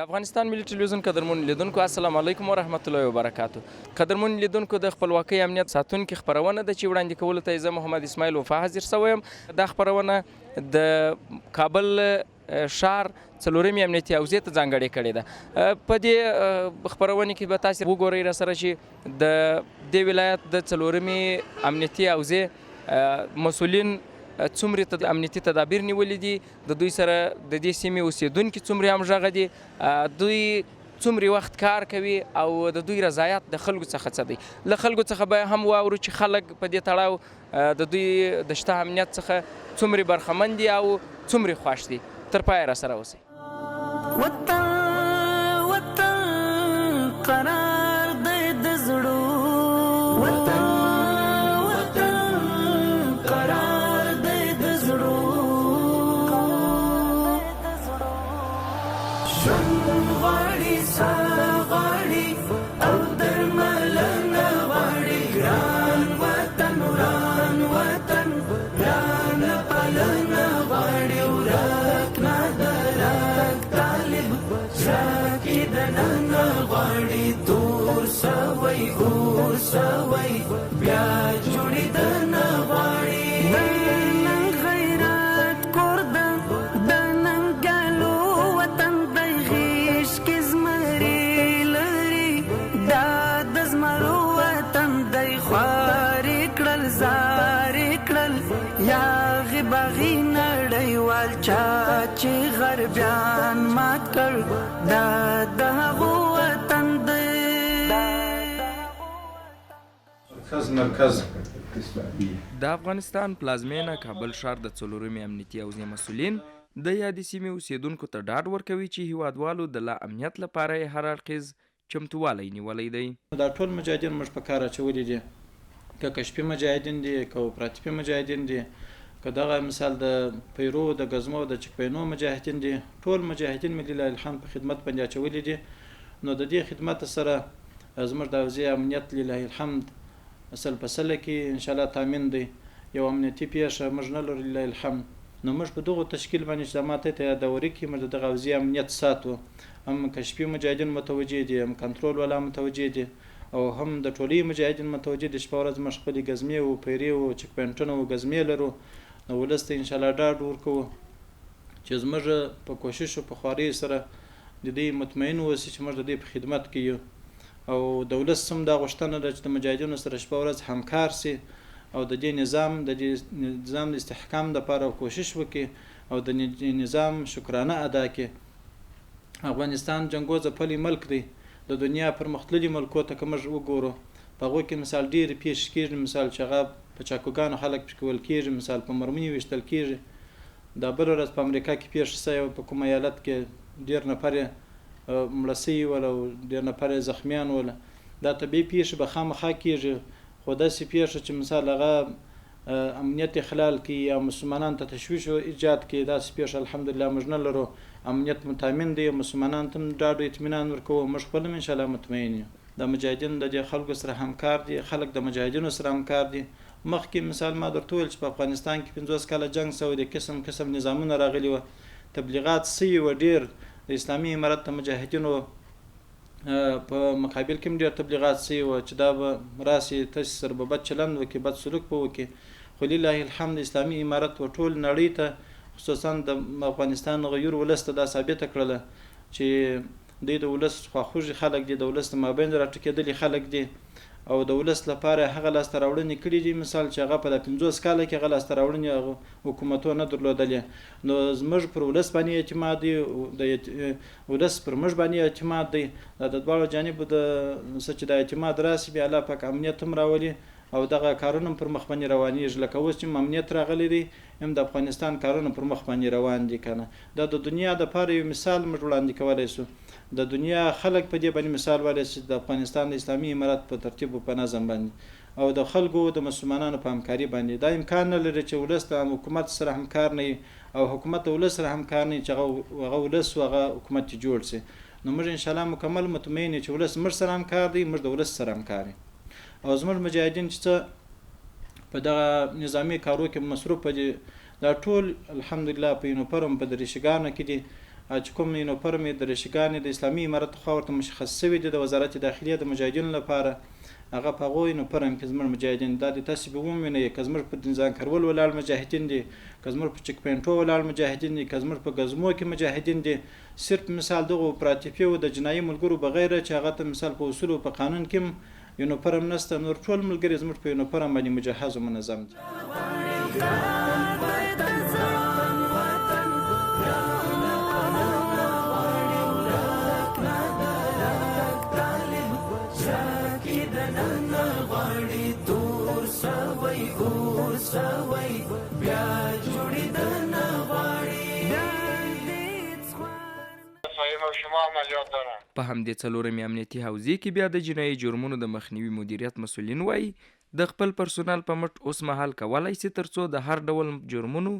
افغانستان ملي ټلویزیون قدرمن لیدونکو السلام علیکم ورحمت الله وبرکاتو. قدرمن لیدونکو د خپلواکۍ امنیت ساتونکو خبرونه د چې وړاندې کولو ته زه محمد اسماعیل وفا حاضر شوم. دا خبرونه د کابل شهر څلورمې امنیتي حوزې ته ځانګړې کړې ده. په دې خبرونه کې به تاسو وګورئ راسره چې د دې ولایت د څلورمې امنیتي حوزې مسؤلین څومره د امنیتي تدابیر نیولې دي، د دوی سره د دې سیمې اوسیدونکي څومره همغږي دي، دوی څومره وخت کار کوي او د دوی رضایت د خلکو څخه څه دی. له خلکو څخه به هم واورو چې خلک په دې تړاو د دوی د شته امنیت څخه څومره برخمن دي او څومره خوښ دي. تر پایه راسره اوسئ. وطن قرار دی د زړو، چې غربیان مات کړ د هغو وطن دی. مرکز د افغانستان پلازمینه کابل ښار د څلورمې امنیتي حوزې مسؤلین د یادې سیمې اوسیدونکو ته ډاډ ورکوي چې هیوادوالو د لا امنیت لپاره یې هر اړخیز چمتووالی نیولی دی. دا ټول مجاهدین موږ په کار اچولي دي، که کشفي مجاهدین دي، که اپراتیفي مجاهدین دي، که دغه مثال د پیرو د غزمو د چکپینو مجاهدین دي، ټول مجاهدین ملي لله الحمد په خدمت باندې اچولي دي. نو د دې خدمت سره زموږ د حوزې امنیت لله الحمد اصل په سله کې انشاءالله تامین دی. یو امنیتي پیښه موږ نه لرو لله الحمد. نو موږ په دغه تشکیل باندې چې ماته ته یادوري کې موږ د دغه حوزې امنیت ساتو. هم کشفي مجاهدین متوجه دي، هم کنټرول والا متوجه دي، او هم د ټولي مجاهدین متوجه دي. شپه ورځ موږ خپلې غزمې او پیرې او چکپینټونه او غزمې لرو. نو ولس ته انشاءالله ډاډ ورکوو چې زموږ په کوشش او په خوارۍ سره د دې مطمئن اوسي چې موږ د دې په خدمت کې یو، او د ولس هم دا غوښتنه ده چې د مجاهدینو سره شپه ورځ همکار سي او د دې نظام د استحکام دپاره کوشش وکړي او د نظام شکرانه ادا کړي. افغانستان جنګو ځپلی ملک دی. د دنیا پرمختللي ملکو ته که موږ وګورو په هغو کې مثال ډېرې پیښې کېږي، مثال چې هغه په چاکوګانو خلک پکې ول کېږي، مثال په مرمۍ ویشتل کېږي. دا بله ورځ په امریکا کې پیښه شوې، په کوم ایالت کې ډېر نفر یې مړه سوي ول او ډېر نفر یې زخمیان ول. دا طبیعي پیښې به خامخا کېږي، خو داسې پیښه چې مثال هغه امنیت اخلال کوي یا مسلمانانو ته تشویش ایجاد کوي، داسې پیښه الحمدلله موږ نه لرو. امنیت متامن دی، مسلمانانو ته هم ډاډ او اطمینان ورکوو. موږ خپل هم انشاءالله مطمئن یو. د مجاهدینو د دې خلکو سره همکار دي، خلک د مجاهدینو سره همکار دي. مخکې مثال ما درته وویل چې په افغانستان کې 50 کاله جنګ شوی دی، قسم قسم نظامونه راغلي وه، تبلیغات سوي وه ډېر. د اسلامي امارت د مجاهدینو په مقابل کې هم ډېر تبلیغات سوي وه چې دا به راسي تاسې سره به بد چلند وکړي، بد سلوک به وکړي. خو لله الحمد اسلامي امارت و ټول نړۍ ته خصوصا د افغانستان غیور ولس ته دا ثابته کړله چې دوی د ولس خواخوږي خلک دي، د ولس د مابین راټوکېدلي خلک دي او د ولس لپاره هغه لاسته راوړنې کړي دي. مثال چې هغه په 50 کاله کې هغه لاسته راوړنې حکومتونه نه درلودلې. نو زموږ پر ولس باندې اعتماد دی، د ولس پر موږ باندې اعتماد دی. د دواړو جانبو د څه چې د اعتماد راسي، بیا الله پاک امنیت هم راولي او دغه کارونه پر مخ باندې روانېږي. لکه اوس چې امنیت راغلی دی، هم د افغانستان کارونه پر مخ باندې روان دي که نه. دا د دنیا دپاره یو مثال موږ وړاندې کولی شو. د دنیا خلک په دې باندې مثال وایي چې د افغانستان د اسلامي امارت په ترتیب او په نظم باندې او د خلکو د مسلمانانو په همکاري باندې دا امکان نه لري چې ولس د حکومت سره همکار نه وي او حکومت د ولس سره همکار نه وي چې هغه ولس او هغه حکومت جوړ شي. نو موږ انشاءالله مکمل مطمئن یو چې ولس موږ سره همکار دی، موږ د ولس سره همکار یو. او زموږ مجاهدین چې په دغه نظامي کارو کې مصروف دي، دا ټول الحمدلله په یونیفورم په دریشګانو کې دي چې کوم یونیفورم د رشګانې د اسلامي امارت خوا ورته مشخص شوی دی د وزارت داخلیه د مجاهدینو لپاره هغه په هغو یونیفورم کې زموږ مجاهدین دا د تاسې به ووینئ که زموږ په ځان کارول ولاړ مجاهدین دي که زموږ په چک پوینټو ولاړ مجاهدین دي که زموږ په ګزمو کې مجاهدین دي صرف مثال دغه اپراتیفي او د جنایي ملګرو بغیر چې هغه ته مثال په اصولو په قانون کې یونیفورم نشته نور ټول ملګري زموږ په یونیفورم باندې مجهز او منظم دي په همدې څلورمې امنیتي حوزې کې بیا د جنایي جرمونو د مخنیوي مدیریت مسؤلین وایي د خپل پرسونل په مټ اوس مهال کولی سي ترڅو د هر ډول جرمونو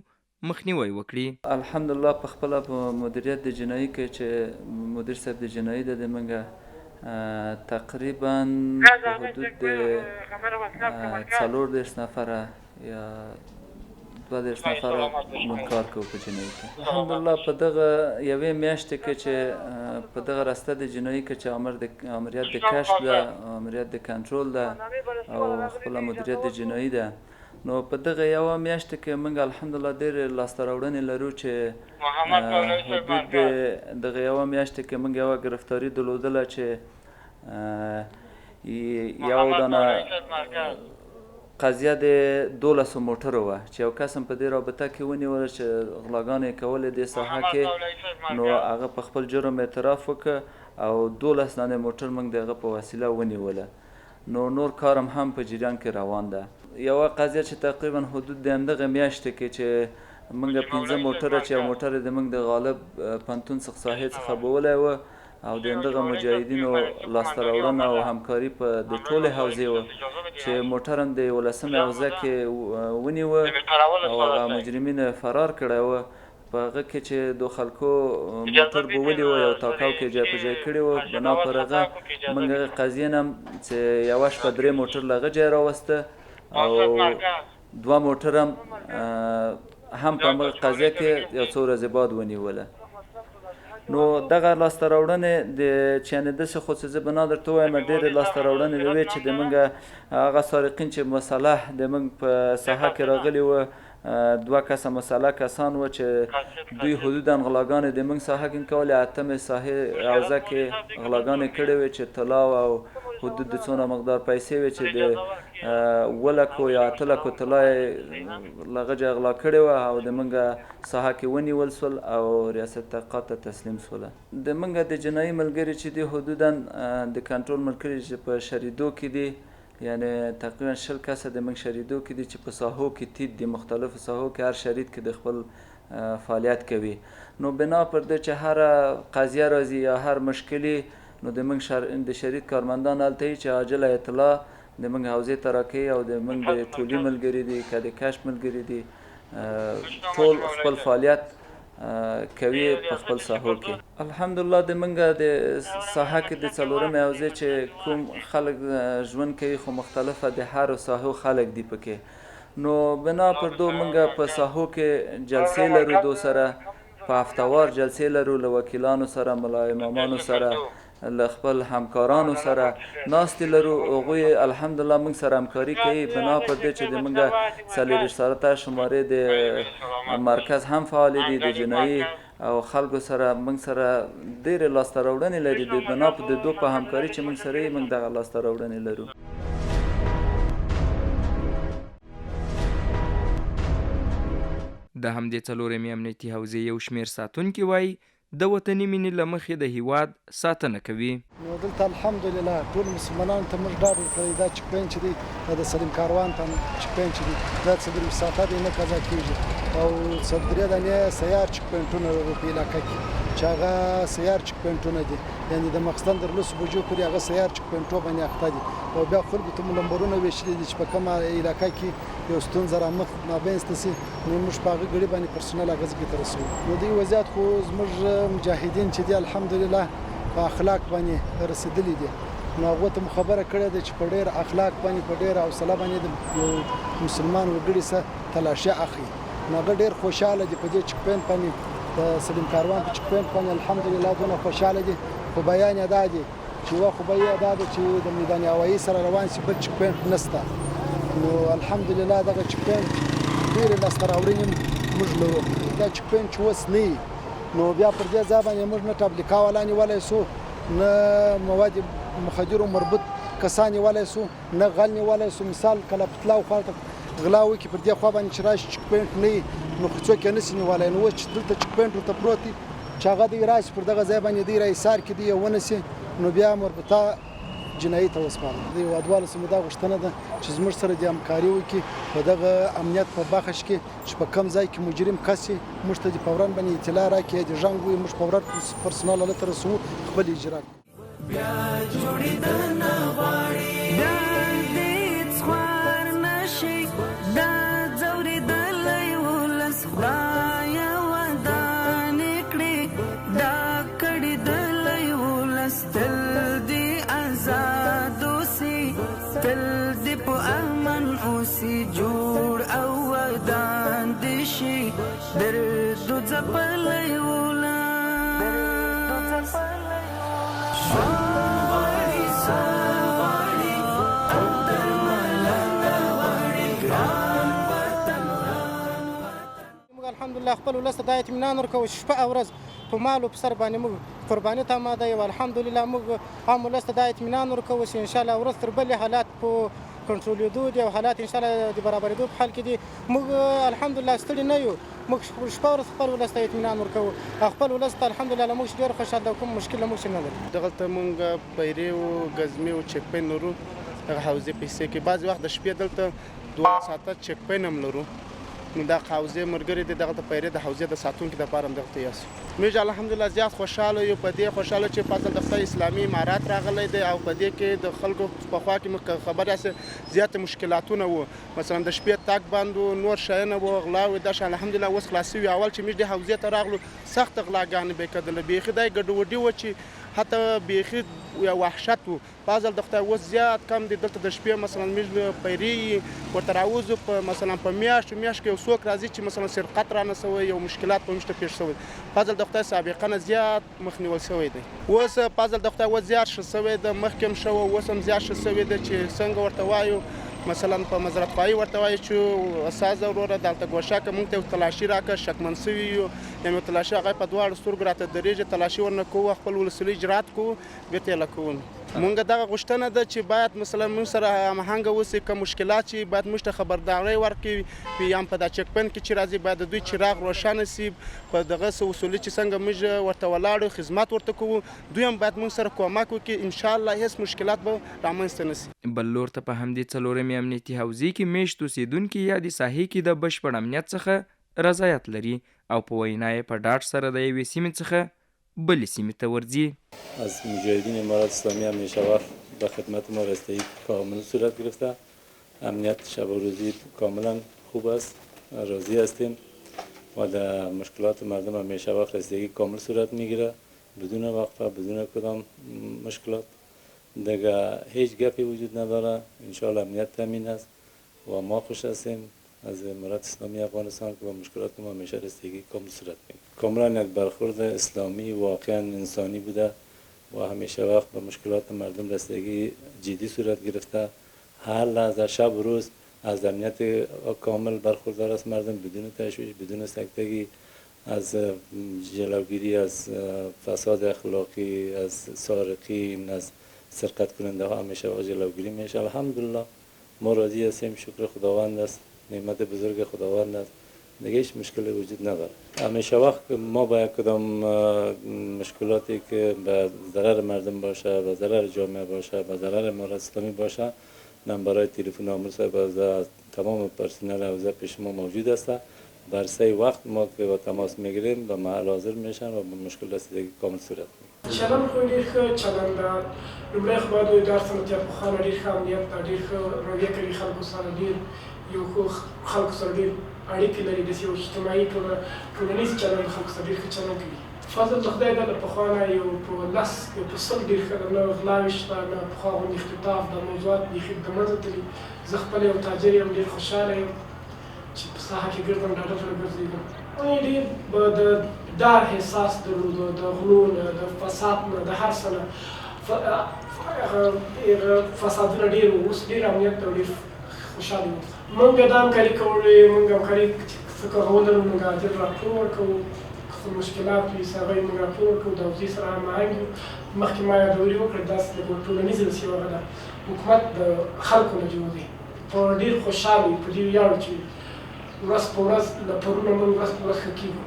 مخنیوی وکړي. الحمدلله په خپله په مدیریت د جنایي کې چې مدیر صاحب د جنایي د موږ تقریبا په حدود د 40 نفره یا 12 نفره موږ کار کوو په جنایي کې. الحمدلله په دغه یوې میاشتې کې چې په دغه راسته د جنایي کې چې امریت د کشف ده، امریت د کنټرول ده او خپله مدیریت د جنایي ده، نو په دغه یوه میاشت کې موږ الحمدلله ډېرې لاسته راوړنې لرو چې حدود دغه یوه میاشت کې موږ یوه ګرفتاري درلودله چې یو دانه قضیه د 12 موټرو وه چې یو کس هم په دې رابطه کې ونیوله چې غلاګانې یې کولې دې ساحه کې، نو هغه په خپل جرم اعتراف وکړ او 12 دانې موټر موږ د هغه په وسیله ونیوله. نو نور کار هم په جریان کې روان ده. یوه قضیه چې تقریبا حدود د همدغه میاشتې کې چې موږ 15 موټره چې یو موټر د موږ د غالب پنتون څخه ساحې څخه بولی وه او د همدغه مجاهدینو لاسته راوړنه او همکاري په د ټولې حوزې وه چې موټر هم د 11مې حوزه کې ونیوه او هغه مجرمین فرار کړی وه. په هغه کې چې د خلکو موټر بولی وه یو تاکاو کې جای په جای کړي وه، بنا پر هغه موږ هغه قضیې نه چې یوه شپه 3 موټر له هغه جای راوسته او 2 موټر هم په همغه قضیه کې یو څو ورځې بعد ونیوله. نو دغه لاسته راوړنې د چې داسې خو څه زه به نه درته ووایم ډېرې لاسته راوړنې وې چې د موږ هغه سارقین چې مسلح د موږ په ساحه کې راغلي وه 2 کسه مسلح کسان وه چې دوی حدودا غلاګانې د موږ ساحه کې کولې، 8مې ساحې حوزه کې غلاګانې کړې وې چې طلا او حدود د څونه مقدار پیسې وې چې د 7 لکو یا 8 لکو طلا یې له هغه ځای غلا کړې وه او د موږ ساحه کې ونیول سول او ریاست تحقیقات ته تسلیم سوله. د موږ د جنایي ملګري چې دي حدودا د کنټرول ملګري چې په شریدو کې دي، یعنی تقریبا 20 کسه د موږ شریدو کې دي چې په ساحو کې تید دي، مختلفو ساحو کې هر شرید کې د خپل فعالیت کوي. نو بنا پر دې چې هر قضیه راځي یا هر مشکلي نو د موږ د شرید کارمندان هلته وي چې عاجله اطلاع د موږ حوزې ته راکوي او د موږ د ټولي ملګري دي که د کشف ملګري دي ټول خپل فعالیت کوي په خپل ساحو کې. الحمدلله د موږ د ساحه کې د 4مې حوزې چې کوم خلک ژوند کوي خو مختلفه د هر ساحو خلک دي پکې، نو بنا پر دو موږ په ساحو کې جلسې لرو، دو سره په هفتوار جلسې لرو له وکیلانو سره، ملا امامانو سره، له خپل همکارانو سره ناستې لرو. هغوی الحمدلله موږ سره همکاري کوي، بنا پر دې چې د موږ 4 شمارې د مرکز هم فعال دي د جنایي او خلکو سره موږ سره ډېرې لاسته راوړنې لري. د بنا پر د دو په همکاري چې موږ سره یې موږ دغه لاسته راوړنې لرو. د همدې 4مې امنیتي حوزې یو شمېر ساتونکي وایي د وطني مینې له مخې د هیواد ساتنه کوي. نو دلته الحمدلله ټول مسلمانانو ته موږ ډاډ ورکړی دا چک پوینټ چې دی دا د سلیم کاروان ته چک پوینټ چې دی دا څلور ساعته دی نه قضا کېږي او 3 دانې سیار چک پوینټونه لرو په علاقه کې چې هغه سیار چک پوینټونه دي، یعنې د مخزن تر 10 بجو پورې هغه سیار چک پوینټو باندې اخته دي او بیا خلکو ته مو نمبرونه ویشلي دي چې په کومه علاقه کې یو ستونزه رامنځته سي نو موږ په هغه ګړي باندې پرسونل هغه ځای ته رسوو. نو دې وضعیت خو زموږ مجاهدین چې دي الحمدلله په اخلاق باندې رسېدلي دي. نو هغو ته مو خبره کړې ده چې په ډېر اخلاق باندې په ډېر حوصله باندې د یو مسلمان وګړي سره تلاشي اخلي. نو هغه ډېر خوشحاله دي په دې چک پوینټ باندې د سلیم کاروان په چک پوینټ باندې الحمدلله دونه خوشحاله دي. خو بیان یې دا دی چې یوه خو به یې دا ده چې د میدان هوایي سره روان شي، بل چک پوینټ نشته. نو الحمدلله دغه چک پوینټ ډېرې لاسته راوړنې موږ لرو. دا چک پوینټ چې اوس نه وي نو بیا پر دې ځای باندې موږ نه تبلیغا والا نیولی سو، نه مواد مخدرو مربوط کسان نیولی سو، نه غل نیولی سو. مثال کله پتلا خوا ته غلا وکړي پر دې خوا باندې چې راشي چک پوینټ نه وي نو څوک یې نشي نیولی. نو اوس چې دلته چک پوینټ ورته پروت دی چې هغه دی راشي پر دغه ځای باندې دی راحصار کړي دی ونیسي نو بیا مربوطه جنایي ته وسپاري. د هیوادوالو سره دا غوښتنه ده چې زموږ سره د همکاري وکړي په دغه امنیت په بخش کې چې په کم ځای کې مجرم کس وي موږ ته د فوراً باندې اطلاع راکړي، د ژنګ وي موږ فوراً پرسونال هلته رسوو خپل اجرا کړو. بیا جوړېدنه غواړي دا هېڅ خوار نشي دا ځورېدلی ولس خدایه ودانې کړې دا کړېدلی ولس تل دې آزاد اوسي تل دې په امن اوسي جوړ او ودان دې شي دردو ځپلی ولس الحمدلله خپل ولس ته دا اطمینان ورکوو چې شپه او ورځ په مال او په سر باندې موږ قرباني ته آماده یو. الحمدلله موږ عام ولس ته دا اطمینان ورکوو چې انشاءالله ورځ تر بلې حالات په کنټرولېدو دي او حالات انشاءالله د برابرېدو په حال کې دي. موږ الحمدلله ستړي نه یو، موږ شپه ورځ خپل ولس ته اطمینان ورکوو او خپل ولس ته الحمدلله موږ ډېر خوشحاله کوم مشکل موږ نه لرو. دغلته موږ پیرې او ګزمې او چک پین لرو دغه حوزې په حصې کې. بعضې وخت د شپې دلته 12 ساعته چک پین هم لرو نو دا حوزې ملګري دي دغلته پیرې د حوزې د ساتونکي دپاره هم دغلته یاست. موږ الحمدلله زیات خوشحاله یو په دې خوشحاله چې فضل د خدای اسلامي امارات راغلی دی او په دې کې د خلکو په خوا کې موږ خبر یاست زیات مشکلاتونه وو، مثلا د شپې تګ بند و، نور شیونه وو، غلا و، دا شی الحمدلله اوس خلاص شوي. اول چې موږ دې حوزې ته راغلو سخته غلاګانې به یې کېدله، بیخي دا یې ګډوډي وه چې حتی بیخي یا وحشت و. بعض د خدای اوس زیات کم دی دلته د شپې مثلا موږ پیرې ورته راوځو په مثلا په میاشت کې یو څوک راځي چې مثلا سرقت رانه سوی یو مشکلات په موږ ته پیښ شوی. فضل د خدای سابقه نه زیات مخ نیول سوی دی. اوس فضل د خدای اوس زیات ښه سوی دی، مخکې هم ښه و اوس هم زیات ښه سوی دی چې څنګه ورته وایو مثلا په مزرعت خواهي ورته وایي چې استاذه وروره دلته ګوښه که موږ ته یو تلاشي راکړه شکمن سوي یو یو تلاشي هغه په دواړو سترګو راته درېږي تلاشي ورنه کوو خپل ولسوالي اجرات کوو بیا ته یې لکوو. مونږ دغه غوښتنه ده چې باید مثلا موږ سره هماهنګه اوسي که مشکلات چې باید موږ ته خبرداری ورکړي یا هم په دا چک پوینټ کې چې راځي باید د دوی چراغ روښانه سي په دغه اصولي چې څنګه موږ ورته ولاړو خدمت ورته کوو دوی هم باید موږ سره کومک وکړي انشاءالله هیڅ مشکلات به رامنځته نه سي. بل لور ته په همدې څلورمې امنیتي حوزې کې میشت اوسېدونکي یا د ساحې کې د بشپړ امنیت څخه رضایت لري او په وینا یې په ډاډ سره د یوې سیمې څخه بلې سیمې ته ورځي. از مجاهدین امارات اسلامی همیشه وقت به خدمت ما رسیدگی کامل صورت گرفته. امنیت شب و روزی کاملا خوب است، راضی هستیم و در مشکلات مردم همیشه وقت رسیدگی کامل صورت میگیره بدون وقفه بدون کدام مشکلات. دیگه هیچ گپی وجود نداره. انشاءالله امنیت تامین است و ما خوش هستیم از امارات اسلامی افغانستان که با مشکلات ما همیشه رسیدگی کامل صورت میگیره. کاملا یک برخورد اسلامی واقعا انسانی بوده و همیشه وقت به مشکلات مردم رسیدگی جدی صورت گرفته. هر لحظه شب و روز از امنیت کامل برخوردار است مردم بدون تشویش بدون سکتگی، از جلوگیری از فساد اخلاقی، از سارقین، از سرقت کننده ها همیشه جلوگیری میشه. الحمدلله ما راضی هستیم، شکر خداوند است، نعمت بزرگ خداوند است، دیگه هیچ مشکلی وجود نداره. همیشه وقت ما با کدام مشکلاتی که به ضرر مردم باشه، به ضرر جامعه باشه، به ضرر امارات اسلامی باشه، نمبرهای تلفن آموز از تمام پرسنل حوزه پیش ما موجود است. بر سه وقت ما که با تماس میگیریم به محل حاضر میشن و به مشکل رسیدگی کامل صورت میگیره. چلند خو ډېر ښه چلند ده. لومړی خو باید وایو دا صنعتیات پخوانه ډېر ښه امنیت ده، ډېر ښه رویه کوي خلکو سره، ډېر یو ښه خلکو سره ډېر اړیکې لري، داسې یو اجتماعي ټولنیز چلند خلکو سره ډېر ښه چلند کوي. فضل د خدای ده له پخوانه یو په لس یو په سل ډېر ښه ده، نه غلاوې شته نه پخوا غوندې اختطاف دا موضوعات بیخي د منځه تللي. زه خپل یو تاجر یم، ډېر خوشحاله یم چې په ساحه کې ګرځم ډاډه سره ګرځېږم. ډېر به د دا احساس درلودو د غلو نه د فساد نه د هر څه نه فسادونه ډېر وو اوس ډېر امنیت ته ډېر خوشحاله یو موږ دا همکاري کولی موږ همکاري څه کول لرو موږ عادل راپور ورکوو څه مشکلات وي څه هغه یې موږ راپور ورکوو د حوزې سره هماهنګ یو مخکې ما یادوري وکړه داسې د ټولنیزه داسې یوه ده حکومت د خلکو نه جوړ دی په ډېر خوشحاله وي په دې ویاړو چې ورځ په ورځ له پرونه موږ ورځ په ورځ ښه کېږو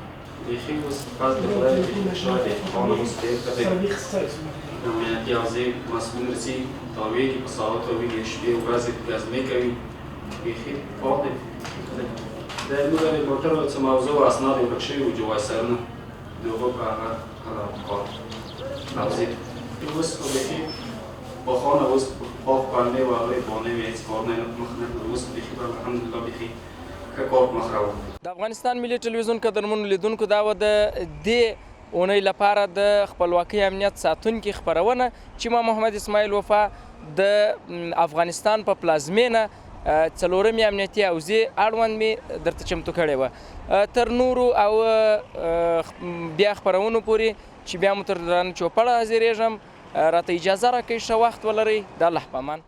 بیخي اوس بعض د خدای شاید اتفاقونه اوس ډېر ښه دی د امنیتي حوزې مسؤل رسي تاویږي په ساعت تاویږي شپې ورځې ګزمې کوي بیخي پاک دی د موږ د موټرو څه موضوع او اسناد یې ورک شوي وو جوایسرونه د هغو په هغه کار حوزې اوس خو بیخي پخوانه اوس پاک پنبې و هغې بانې وې هېڅ کار نه مخ نه کړو اوس بیخي الحمدلله بیخي ښه کار مخ روان د افغانستان ملي ټلویزیون قدرمنو لیدونکو دا وه د دې اونۍ لپاره د خپلواکۍ امنیت ساتونکي خپرونه چې ما محمد اسماعیل وفا د افغانستان په پلازمینه څلورمې امنیتي حوزې اړوند مې درته چمتو کړې وه تر نورو او بیا خپرونو پورې چې بیا مو تر درانه چوپړه حاضرېږم راته اجازه راکوئ ښه وخت ولرئ د الله په امان